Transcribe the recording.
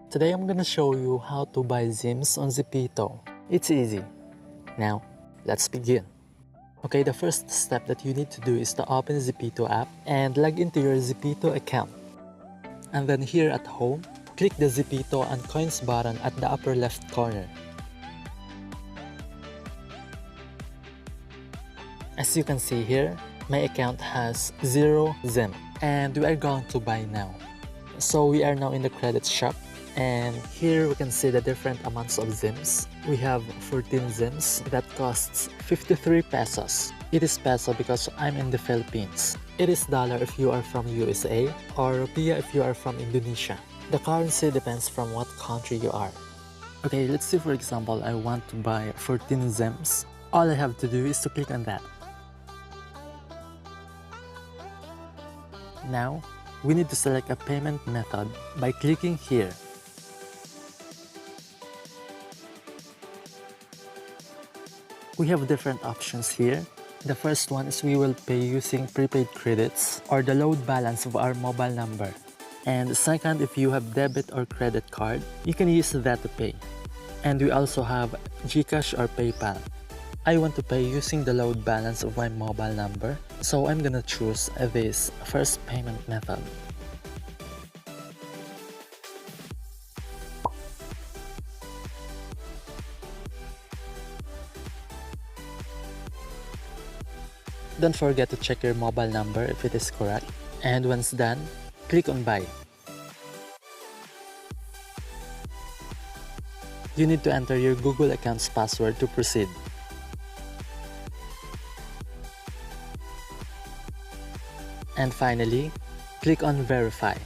Today I'm gonna show you how to buy Zems on Zepeto. It's easy. Now, let's begin. Okay, the first step that you need to do is to open Zepeto app and log into your Zepeto account. And then here at home, click the Zepeto and Coins button at the upper left corner. As you can see here, my account has 0 Zem and we are going to buy now. So we are now in the credit shop and here we can see the different amounts of Zems. We have 14 Zems that costs 53 pesos. It is peso because I'm in the Philippines. It is dollar if you are from USA or rupiah if you are from Indonesia. The currency depends from what country you are. Okay, let's say for example I want to buy 14 Zems. All I have to do is to click on that. Now, we need to select a payment method by clicking here. We have different options here. The first one is we will pay using prepaid credits or the load balance of our mobile number. And second, if you have debit or credit card, you can use that to pay. And we also have GCash or PayPal. I want to pay using the load balance of my mobile number, so I'm gonna choose this first payment method. Don't forget to check your mobile number if it is correct. And once done, click on Buy. You need to enter your Google account's password to proceed. And finally, click on Verify.